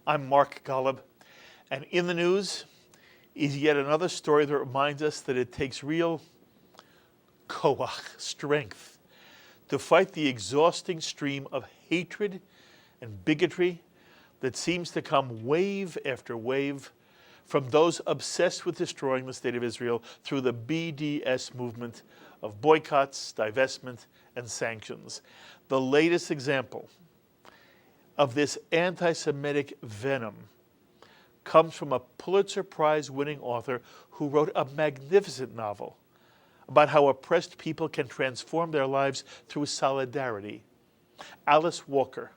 I'm Mark Golub, and in the news is yet another story that reminds us that it takes real koach, strength, to fight the exhausting stream of hatred and bigotry that seems to come wave after wave from those obsessed with destroying the state of Israel through the BDS movement of boycotts, divestment, and sanctions. The latest example of this anti-Semitic venom comes from a Pulitzer Prize-winning author who wrote a magnificent novel about how oppressed people can transform their lives through solidarity. Alice Walker,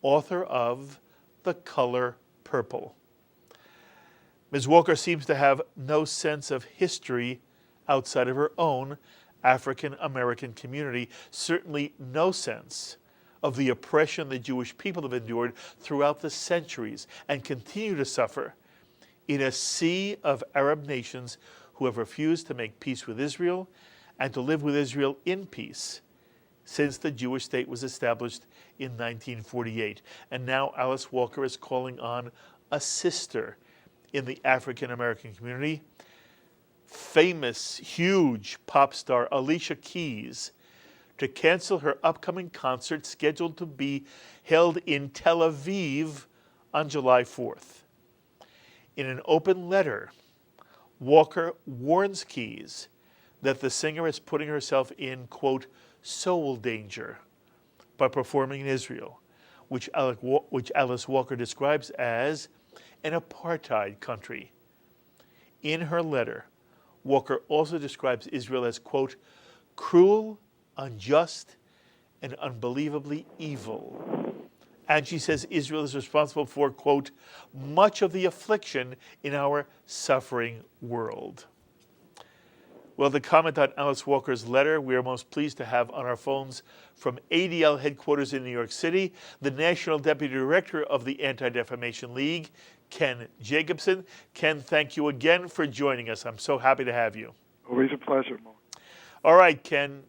author of The Color Purple. Ms. Walker seems to have no sense of history outside of her own African American community, certainly no sense of the oppression the Jewish people have endured throughout the centuries and continue to suffer in a sea of Arab nations who have refused to make peace with Israel and to live with Israel in peace since the Jewish state was established in 1948. And now Alice Walker is calling on a sister in the African American community, famous, huge pop star Alicia Keys, to cancel her upcoming concert scheduled to be held in Tel Aviv on July 4th. In an open letter, Walker warns Keys that the singer is putting herself in, quote, soul danger by performing in Israel, which Alice Walker describes as an apartheid country. In her letter, Walker also describes Israel as, quote, cruel, unjust, and unbelievably evil. And she says Israel is responsible for, quote, much of the affliction in our suffering world. Well, to comment on Alice Walker's letter, we are most pleased to have on our phones from ADL headquarters in New York City, the National Deputy Director of the Anti-Defamation League, Ken Jacobson. Ken, thank you again for joining us. I'm so happy to have you. Always a pleasure, Mark. All right, Ken,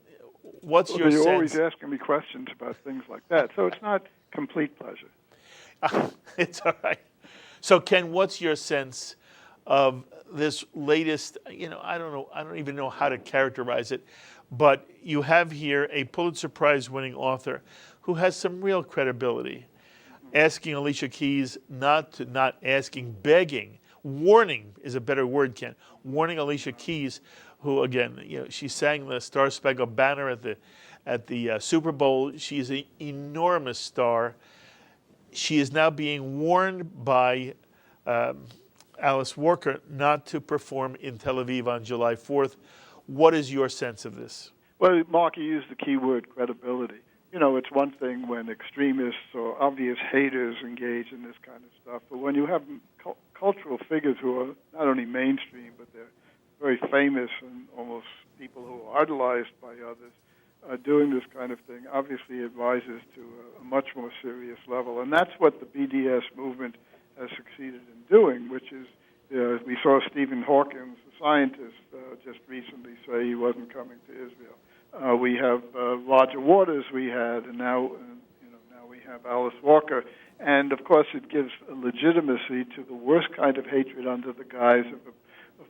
what's your sense? You're always asking me questions about things like that, so it's not complete pleasure. It's all right. So, Ken, what's your sense of this latest, I don't even know how to characterize it, but you have here a Pulitzer Prize-winning author who has some real credibility, asking Alicia Keys begging, warning is a better word, Ken, warning Alicia Keys, who, again, she sang the Star Spangled Banner at the Super Bowl. She's an enormous star. She is now being warned by Alice Walker not to perform in Tel Aviv on July 4th. What is your sense of this? Well, Mark, you used the key word credibility. It's one thing when extremists or obvious haters engage in this kind of stuff, but when you have cultural figures who are not only mainstream, but they're very famous and almost people who are idolized by others, doing this kind of thing, obviously it rises to a much more serious level. And that's what the BDS movement has succeeded in doing, which is, we saw Stephen Hawking, the scientist, just recently say he wasn't coming to Israel. We have Roger Waters we had, and now we have Alice Walker. And, of course, it gives legitimacy to the worst kind of hatred under the guise of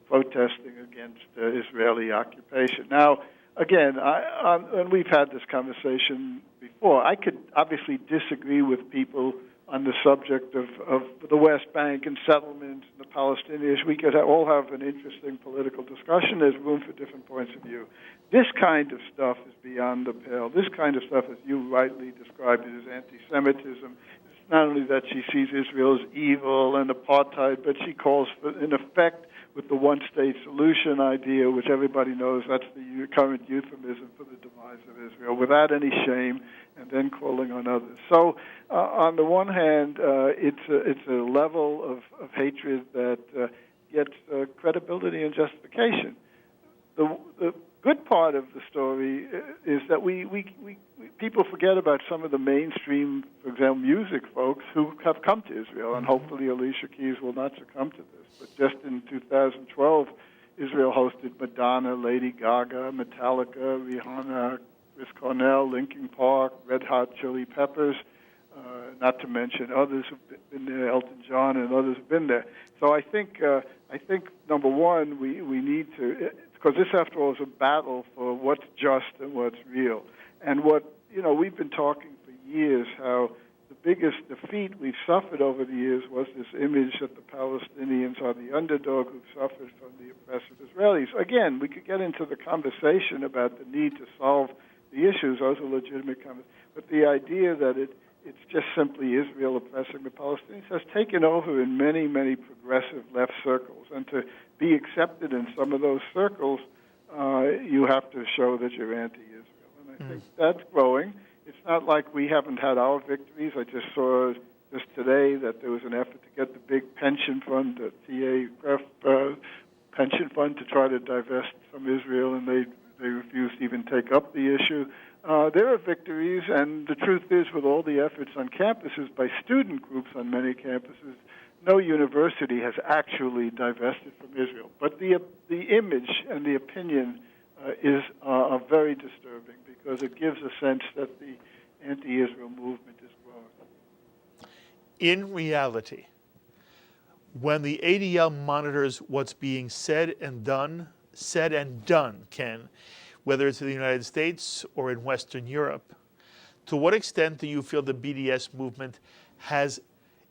protesting against Israeli occupation. Now, again, and we've had this conversation before, I could obviously disagree with people on the subject of the West Bank and settlements and the Palestinians. We could all have an interesting political discussion. There's room for different points of view. This kind of stuff is beyond the pale. This kind of stuff, as you rightly described it, is anti-Semitism. It's not only that she sees Israel as evil and apartheid, but she calls for, in effect, with the one-state solution idea, which everybody knows that's the current euphemism for the demise of Israel, without any shame, and then calling on others. So, on the one hand, it's a level of hatred that gets credibility and justification. The good part of the story is that we people forget about some of the mainstream, for example, music folks who have come to Israel, and hopefully Alicia Keys will not succumb to this. But just in 2012, Israel hosted Madonna, Lady Gaga, Metallica, Rihanna, Chris Cornell, Linkin Park, Red Hot Chili Peppers, not to mention others who've been there, Elton John and others have been there. So I think number one, we need to, because this, after all, is a battle for what's just and what's real. And we've been talking for years how the biggest defeat we've suffered over the years was this image that the Palestinians are the underdog who suffered from the oppressive Israelis. Again, we could get into the conversation about the need to solve the issues. Those are legitimate conversations. But the idea that it's just simply Israel oppressing the Palestinians has taken over in many, many progressive left circles. And to be accepted in some of those circles, you have to show that you're anti-Israel. And I think that's growing. It's not like we haven't had our victories. I just saw just today that there was an effort to get the big pension fund, the TA pension fund, to try to divest from Israel, and they refused to even take up the issue. There are victories, and the truth is, with all the efforts on campuses by student groups on many campuses, no university has actually divested from Israel. But the image and the opinion are very disturbing, because it gives a sense that the anti-Israel movement is growing. In reality, when the ADL monitors what's being said and done, Ken, whether it's in the United States or in Western Europe, to what extent do you feel the BDS movement has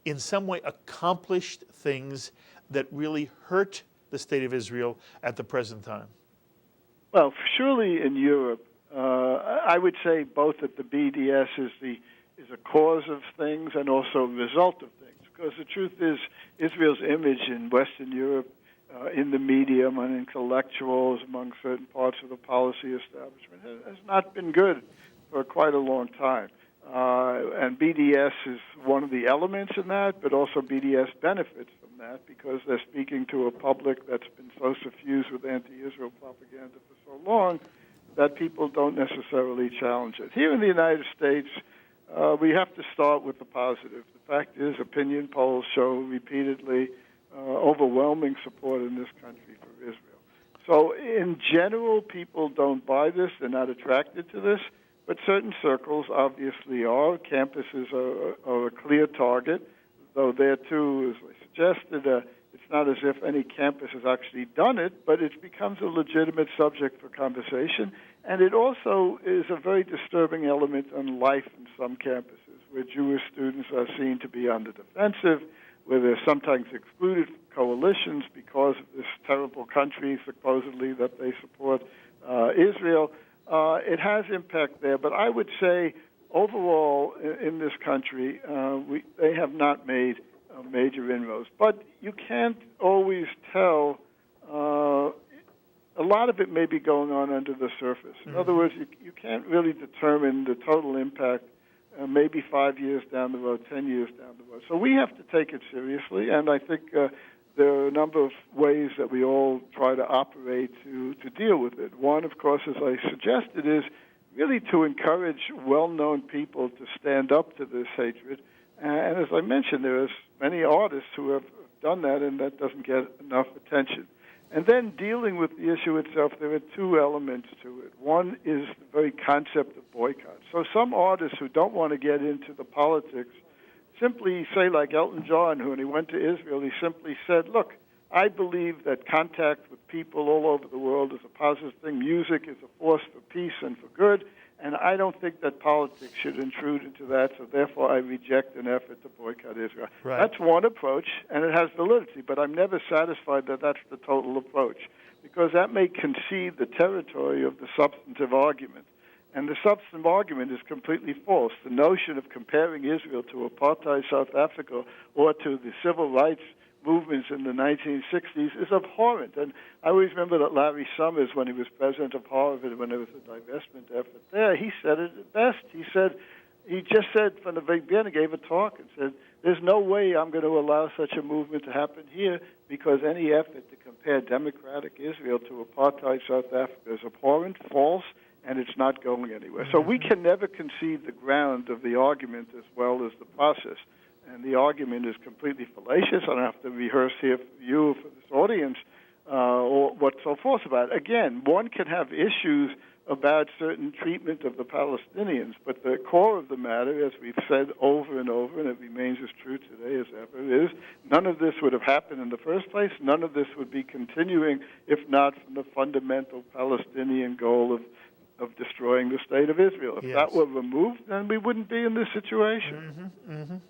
in some way accomplished things that really hurt the state of Israel at the present time? Well, surely in Europe, I would say both that the BDS is a cause of things and also a result of things. Because the truth is, Israel's image in Western Europe, in the media, among intellectuals, among certain parts of the policy establishment, has not been good for quite a long time. And BDS is one of the elements in that, but also BDS benefits from that because they're speaking to a public that's been so suffused with anti-Israel propaganda for so long that people don't necessarily challenge it. Here in the United States, we have to start with the positive. The fact is, opinion polls show repeatedly overwhelming support in this country for Israel. So in general, people don't buy this. They're not attracted to this. But certain circles obviously are. Campuses are a clear target, though there too, as I suggested, it's not as if any campus has actually done it, but it becomes a legitimate subject for conversation. And it also is a very disturbing element on life in some campuses, where Jewish students are seen to be on the defensive, where they're sometimes excluded from coalitions because of this terrible country, supposedly, that they support Israel. It has impact there, but I would say overall in this country, they have not made major inroads. But you can't always tell. A lot of it may be going on under the surface. In other words, you can't really determine the total impact maybe 5 years down the road, 10 years down the road. So we have to take it seriously, and I think there are a number of ways that we all try to operate to deal with it. One, of course, as I suggested, is really to encourage well-known people to stand up to this hatred. And as I mentioned, there are many artists who have done that, and that doesn't get enough attention. And then dealing with the issue itself, there are two elements to it. One is the very concept of boycott. So some artists who don't want to get into the politics simply say, like Elton John, who when he went to Israel, he simply said, look, I believe that contact with people all over the world is a positive thing. Music is a force for peace and for good, and I don't think that politics should intrude into that, so therefore I reject an effort to boycott Israel. Right. That's one approach, and it has validity, but I'm never satisfied that that's the total approach, because that may concede the territory of the substantive argument. And the substantive argument is completely false. The notion of comparing Israel to apartheid South Africa or to the civil rights movements in the 1960s is abhorrent. And I always remember that Larry Summers, when he was president of Harvard, when there was a divestment effort there, he said it best. He just said from the very beginning, gave a talk and said, there's no way I'm going to allow such a movement to happen here, because any effort to compare democratic Israel to apartheid South Africa is abhorrent, false, and it's not going anywhere. So we can never concede the ground of the argument as well as the process. And the argument is completely fallacious. I don't have to rehearse here for you, for this audience, or what's so false about it. Again, one can have issues about certain treatment of the Palestinians, but the core of the matter, as we've said over and over, and it remains as true today as ever, is none of this would have happened in the first place. None of this would be continuing if not from the fundamental Palestinian goal of destroying the state of Israel. If that were removed, then we wouldn't be in this situation.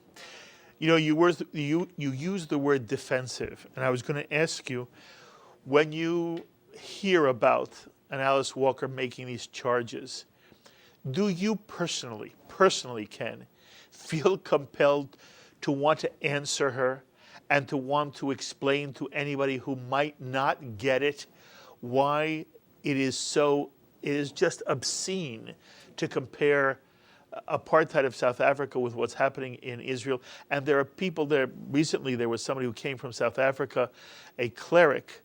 You know, you used the word defensive, and I was going to ask you, when you hear about an Alice Walker making these charges, do you personally, Ken, feel compelled to want to answer her and to want to explain to anybody who might not get it why it is just obscene to compare apartheid of South Africa with what's happening in Israel? And there are people there. Recently, there was somebody who came from South Africa, a cleric,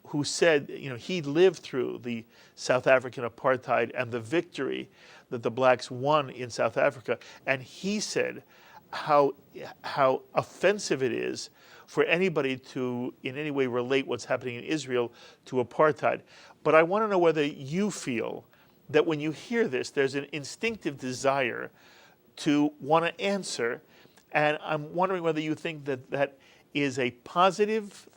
who said, you know, he lived through the South African apartheid and the victory that the blacks won in South Africa. And he said how offensive it is for anybody to in any way relate what's happening in Israel to apartheid. But I want to know whether you feel that when you hear this, there's an instinctive desire to want to answer. And I'm wondering whether you think that that is a positive.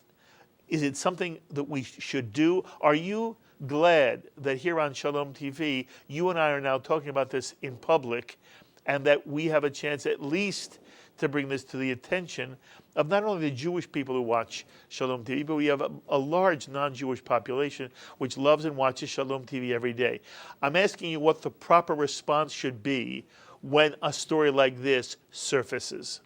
Is it something that we should do? Are you glad that here on Shalom TV, you and I are now talking about this in public, and that we have a chance at least to bring this to the attention of not only the Jewish people who watch Shalom TV, but we have a large non-Jewish population which loves and watches Shalom TV every day. I'm asking you what the proper response should be when a story like this surfaces.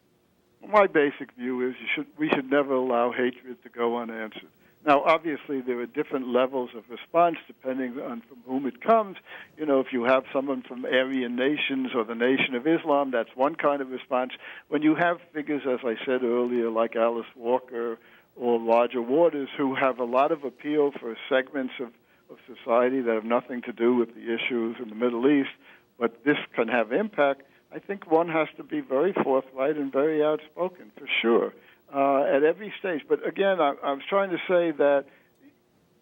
My basic view is we should never allow hatred to go unanswered. Now, obviously, there are different levels of response depending on from whom it comes. You know, if you have someone from Aryan nations or the Nation of Islam, that's one kind of response. When you have figures, as I said earlier, like Alice Walker or Roger Waters, who have a lot of appeal for segments of society that have nothing to do with the issues in the Middle East, but this can have impact, I think one has to be very forthright and very outspoken, for sure, at every stage. But again, I was trying to say that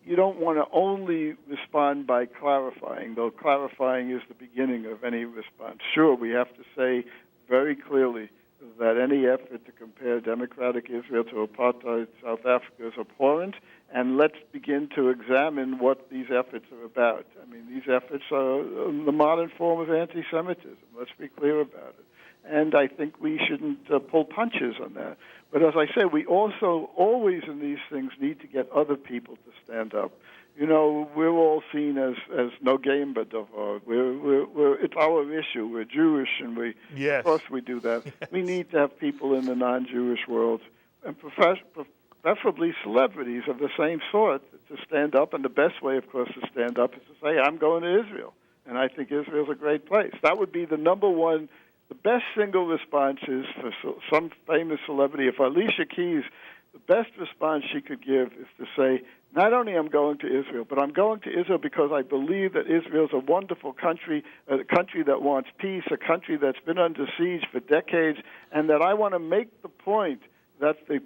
you don't want to only respond by clarifying, though clarifying is the beginning of any response. Sure, we have to say very clearly that any effort to compare democratic Israel to apartheid South Africa is abhorrent, and let's begin to examine what these efforts are about. I mean, these efforts are the modern form of anti-Semitism. Let's be clear about it. And I think we shouldn't pull punches on that. But as I say, we also always in these things need to get other people to stand up. You know, we're all seen as no game but davar. It's our issue. We're Jewish, and of course we do that. Yes. We need to have people in the non-Jewish world, and preferably celebrities of the same sort, to stand up. And the best way, of course, to stand up is to say, I'm going to Israel, and I think Israel's a great place. That would be the number one. The best single response is for some famous celebrity. If Alicia Keys, the best response she could give is to say, not only I'm going to Israel, but I'm going to Israel because I believe that Israel is a wonderful country, a country that wants peace, a country that's been under siege for decades, and that I want to make the point that the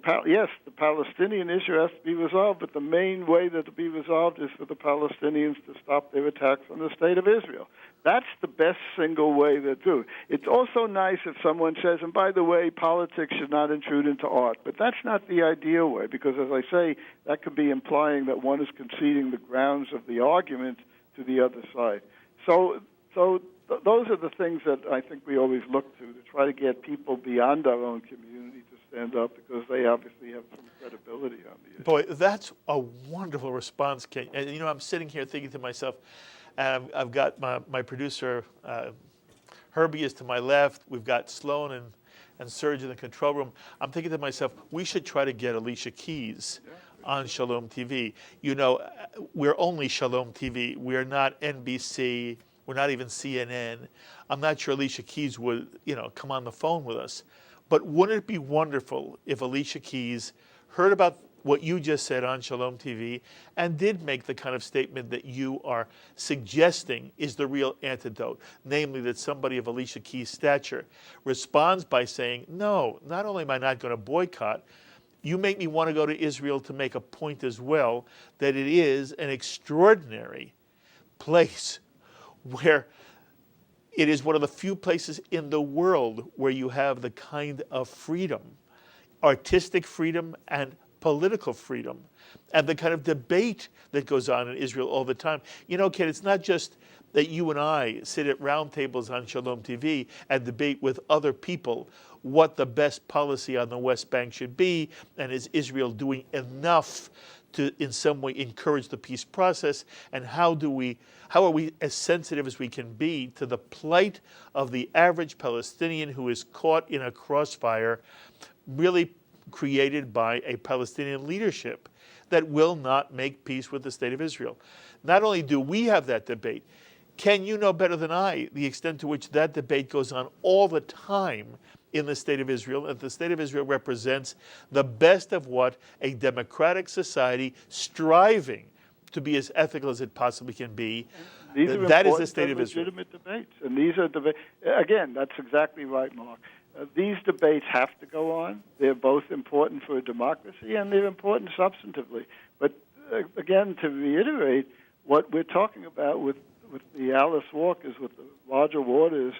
Palestinian issue has to be resolved, but the main way that it'll be resolved is for the Palestinians to stop their attacks on the state of Israel. That's the best single way to do it. It's also nice if someone says, and by the way, politics should not intrude into art, but that's not the ideal way, because as I say, that could be implying that one is conceding the grounds of the argument to the other side. So those are the things that I think we always look to try to get people beyond our own community to stand up, because they obviously have some credibility on the issue. Boy, that's a wonderful response, Ken. And, you know, I'm sitting here thinking to myself, and I've got my producer, Herbie, is to my left. We've got Sloan and Serge in the control room. I'm thinking to myself, we should try to get Alicia Keys on Shalom TV. You know, we're only Shalom TV. We're not NBC. We're not even CNN. I'm not sure Alicia Keys would, come on the phone with us. But wouldn't it be wonderful if Alicia Keys heard about what you just said on Shalom TV and did make the kind of statement that you are suggesting is the real antidote, namely that somebody of Alicia Keys' stature responds by saying, no, not only am I not going to boycott, you make me want to go to Israel to make a point as well that it is an extraordinary place where it is one of the few places in the world where you have the kind of freedom, artistic freedom and political freedom, and the kind of debate that goes on in Israel all the time. You know, Ken, it's not just that you and I sit at round tables on Shalom TV and debate with other people what the best policy on the West Bank should be, and is Israel doing enough to in some way encourage the peace process, and how are we as sensitive as we can be to the plight of the average Palestinian who is caught in a crossfire really created by a Palestinian leadership that will not make peace with the state of Israel. Not only do we have that debate, Ken, you know better than I the extent to which that debate goes on all the time in the state of Israel, and the state of Israel represents the best of what a democratic society striving to be as ethical as it possibly can be. That is the state of Israel. Legitimate debates, and these are debates. Again, that's exactly right, Mark. These debates have to go on. They're both important for a democracy, and they're important substantively. But again, to reiterate, what we're talking about with the Alice Walkers, with the larger waters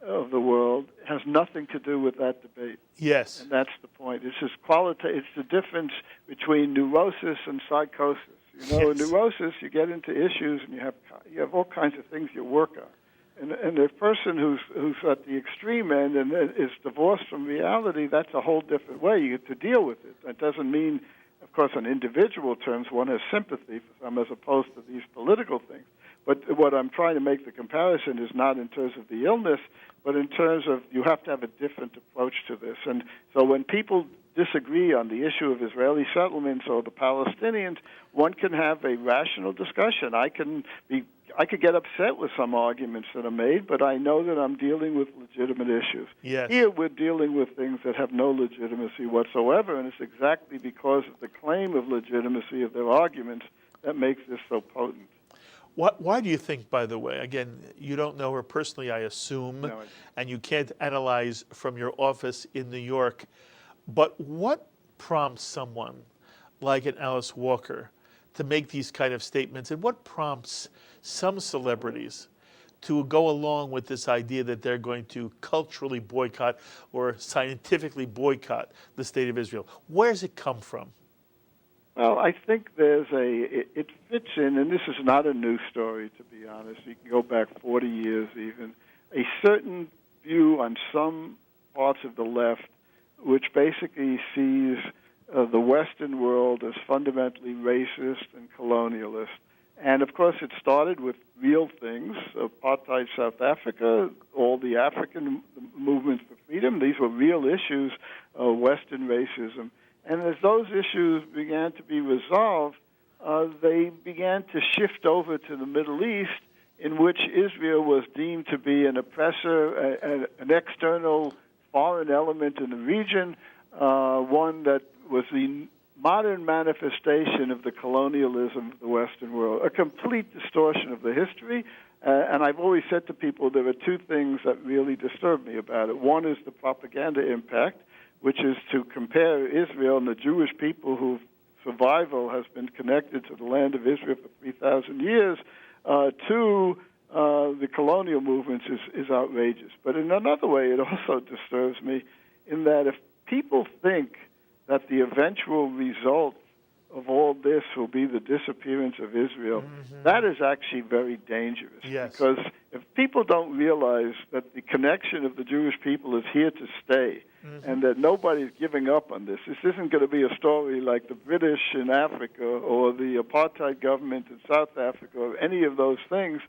of the world, has nothing to do with that debate. Yes. And that's the point. It's just it's the difference between neurosis and psychosis. You know, in neurosis, you get into issues and you have all kinds of things you work on. And the person who's at the extreme end and is divorced from reality, that's a whole different way you get to deal with it. That doesn't mean, of course, on individual terms, one has sympathy for them as opposed to these political things. But what I'm trying to make the comparison is not in terms of the illness, but in terms of you have to have a different approach to this. And so when people disagree on the issue of Israeli settlements or the Palestinians, one can have a rational discussion. I could get upset with some arguments that are made, but I know that I'm dealing with legitimate issues. Yes. Here we're dealing with things that have no legitimacy whatsoever, and it's exactly because of the claim of legitimacy of their arguments that makes this so potent. Why do you think, by the way, again, you don't know her personally, I assume, No, and you can't analyze from your office in New York, but what prompts someone like an Alice Walker to make these kind of statements, and what prompts some celebrities to go along with this idea that they're going to culturally boycott or scientifically boycott the state of Israel? Where does it come from? Well, I think it fits in, and this is not a new story, to be honest. You can go back 40 years even. A certain view on some parts of the left which basically sees the Western world as fundamentally racist and colonialist. And, of course, it started with real things, apartheid South Africa, all the African movements for freedom. These were real issues, Western racism. And as those issues began to be resolved, they began to shift over to the Middle East, in which Israel was deemed to be an oppressor, an external foreign element in the region, one that was the modern manifestation of the colonialism of the Western world, a complete distortion of the history. And I've always said to people there are two things that really disturb me about it. One is the propaganda impact, which is to compare Israel and the Jewish people whose survival has been connected to the land of Israel for 3,000 years, to the colonial movements is outrageous. But in another way, it also disturbs me in that if people think that the eventual result of all this will be the disappearance of Israel, that is actually very dangerous. Yes. Because if people don't realize that the connection of the Jewish people is here to stay, and that nobody's giving up on this. This isn't going to be a story like the British in Africa or the apartheid government in South Africa or any of those things.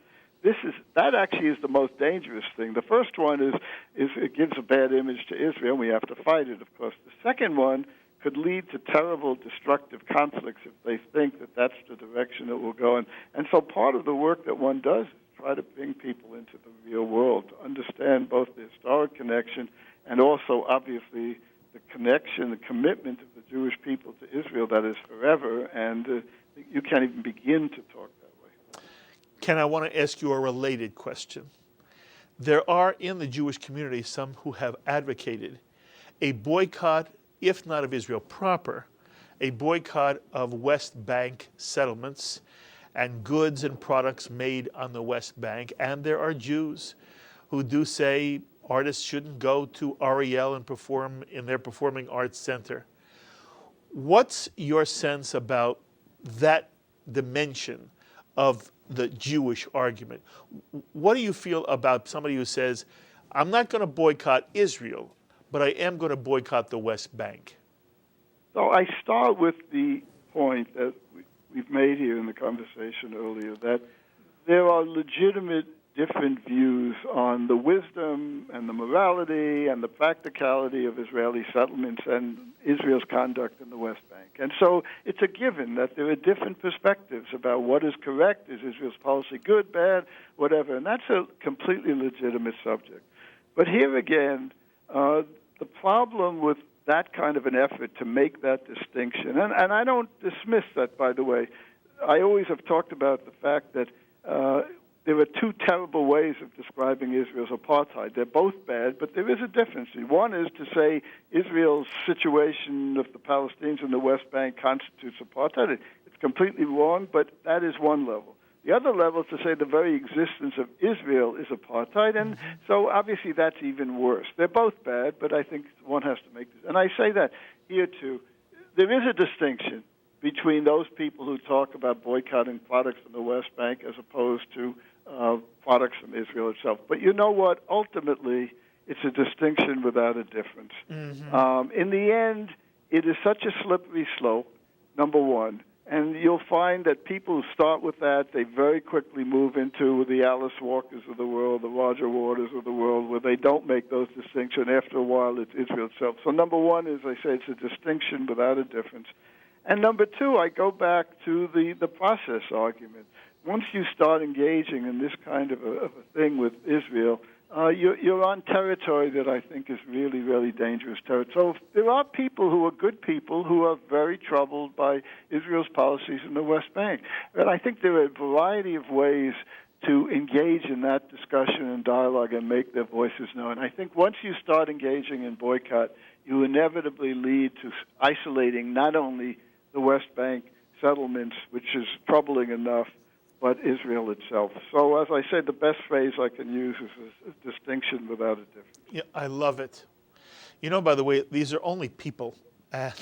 That actually is the most dangerous thing. The first one is it gives a bad image to Israel, and we have to fight it, of course. The second one could lead to terrible destructive conflicts if they think that that's the direction it will go in. And so part of the work that one does is try to bring people into the real world, to understand both the historic connection and also, obviously, the connection, the commitment of the Jewish people to Israel that is forever, and you can't even begin to talk that way. Ken, I want to ask you a related question. There are in the Jewish community some who have advocated a boycott if not of Israel proper, a boycott of West Bank settlements and goods and products made on the West Bank. And there are Jews who do say artists shouldn't go to Ariel and perform in their performing arts center. What's your sense about that dimension of the Jewish argument? What do you feel about somebody who says, I'm not going to boycott Israel, but I am going to boycott the West Bank? So I start with the point that we've made here in the conversation earlier, that there are legitimate different views on the wisdom and the morality and the practicality of Israeli settlements and Israel's conduct in the West Bank. And so it's a given that there are different perspectives about what is correct, is Israel's policy good, bad, whatever, and that's a completely legitimate subject. But here again, the problem with that kind of an effort to make that distinction, and I don't dismiss that, by the way. I always have talked about the fact that there are two terrible ways of describing Israel's apartheid. They're both bad, but there is a difference. One is to say Israel's situation of the Palestinians in the West Bank constitutes apartheid. It's completely wrong, but that is one level. The other level is to say the very existence of Israel is apartheid, and so obviously that's even worse. They're both bad, but I think one has to make this. And I say that here too. There is a distinction between those people who talk about boycotting products from the West Bank as opposed to products from Israel itself. But you know what? Ultimately, it's a distinction without a difference. In the end, it is such a slippery slope, number one. And you'll find that people who start with that, they very quickly move into the Alice Walkers of the world, the Roger Waters of the world, where they don't make those distinctions. After a while, it's Israel itself. So number one, as I say, it's a distinction without a difference. And number two, I go back to the process argument. Once you start engaging in this kind of a thing with Israel, you're on territory that I think is really, really dangerous territory. So there are people who are good people who are very troubled by Israel's policies in the West Bank. And I think there are a variety of ways to engage in that discussion and dialogue and make their voices known. I think once you start engaging in boycott, you inevitably lead to isolating not only the West Bank settlements, which is troubling enough, but Israel itself. So, as I said, the best phrase I can use is a distinction without a difference. Yeah, I love it. You know, by the way, these are only people. And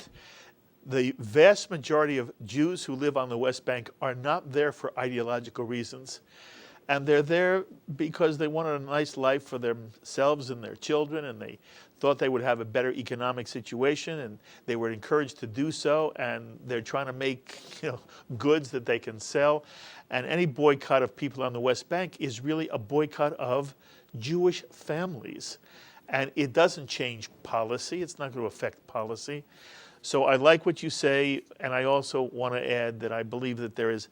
the vast majority of Jews who live on the West Bank are not there for ideological reasons. And they're there because they wanted a nice life for themselves and their children, and they thought they would have a better economic situation, and they were encouraged to do so, and they're trying to make goods that they can sell. And any boycott of people on the West Bank is really a boycott of Jewish families. And it doesn't change policy. It's not going to affect policy. So I like what you say, and I also want to add that I believe that there is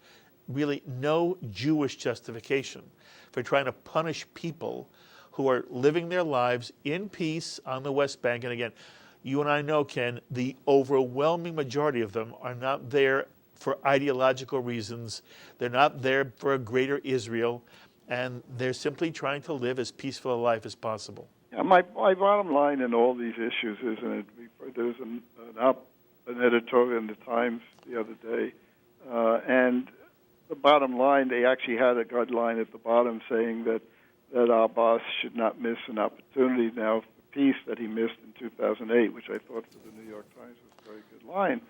really no Jewish justification for trying to punish people who are living their lives in peace on the West Bank. And again, you and I know, Ken, the overwhelming majority of them are not there for ideological reasons. They're not there for a greater Israel, and they're simply trying to live as peaceful a life as possible. Yeah, my bottom line in all these issues is, and there was an editorial in the Times the other day, and the bottom line, they actually had a good line at the bottom saying that our boss should not miss an opportunity now for peace that he missed in 2008, which I thought for the New York Times was a very good line.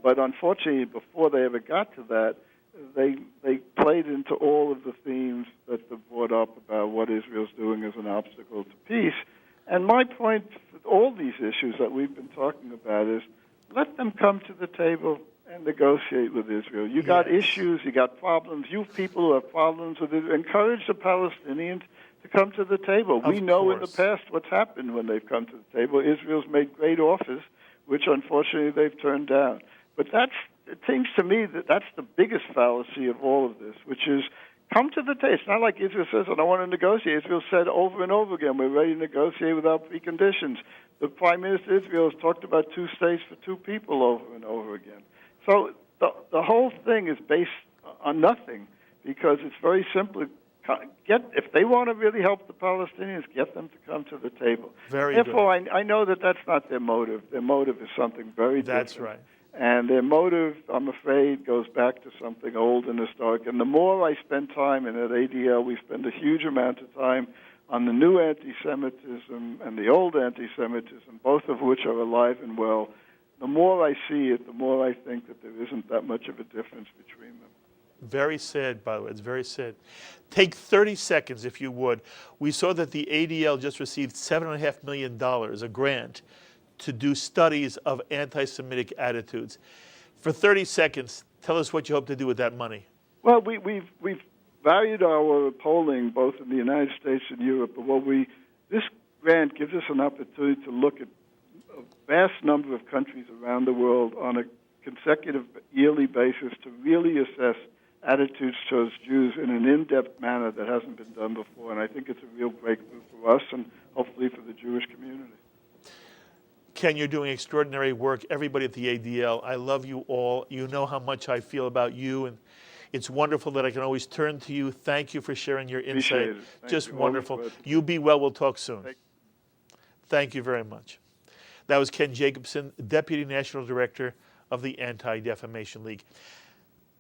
But unfortunately, before they ever got to that, they played into all of the themes that they brought up about what Israel's doing as an obstacle to peace. And my point with all these issues that we've been talking about is let them come to the table and negotiate with Israel. You got issues, you got problems. You people who have problems with it, encourage the Palestinians to come to the table. We know in the past what's happened when they've come to the table. Israel's made great offers, which unfortunately they've turned down. But it seems to me that that's the biggest fallacy of all of this, which is come to the table. It's not like Israel says, I don't want to negotiate. Israel said over and over again, we're ready to negotiate without preconditions. The Prime Minister of Israel has talked about 2 states for 2 people over and over again. So the whole thing is based on nothing, because it's very simple. if they want to really help the Palestinians, get them to come to the table. Very Therefore, good. I know that that's not their motive. Their motive is something very different. That's right. And their motive, I'm afraid, goes back to something old and historic. And the more I spend time in at ADL, we spend a huge amount of time on the new anti-Semitism and the old anti-Semitism, both of which are alive and well. The more I see it, the more I think that there isn't that much of a difference between them. Very sad, by the way. It's very sad. Take 30 seconds, if you would. We saw that the ADL just received $7.5 million, a grant, to do studies of anti-Semitic attitudes. For 30 seconds, tell us what you hope to do with that money. Well, we've valued our polling both in the United States and Europe, but this grant gives us an opportunity to look at a vast number of countries around the world on a consecutive yearly basis to really assess attitudes towards Jews in an in-depth manner that hasn't been done before. And I think it's a real breakthrough for us and hopefully for the Jewish community. Ken, you're doing extraordinary work. Everybody at the ADL, I love you all. You know how much I feel about you, and it's wonderful that I can always turn to you. Thank you for sharing your insight. Just wonderful. You be well. We'll talk soon. Thank you very much. That was Ken Jacobson, Deputy National Director of the Anti-Defamation League.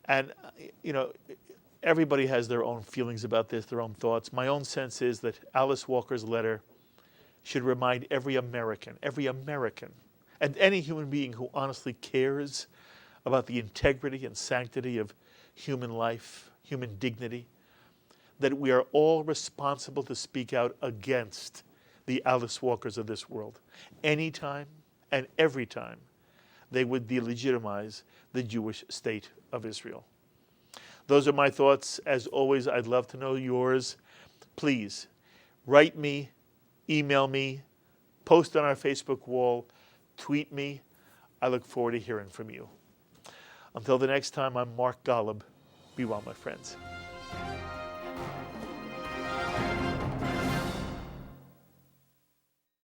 And, you know, everybody has their own feelings about this, their own thoughts. My own sense is that Alice Walker's letter should remind every American, and any human being who honestly cares about the integrity and sanctity of human life, human dignity, that we are all responsible to speak out against the Alice Walkers of this world. Anytime and every time they would delegitimize the Jewish state of Israel. Those are my thoughts. As always, I'd love to know yours. Please write me, email me, post on our Facebook wall, tweet me. I look forward to hearing from you. Until the next time, I'm Mark Golub. Be well, my friends.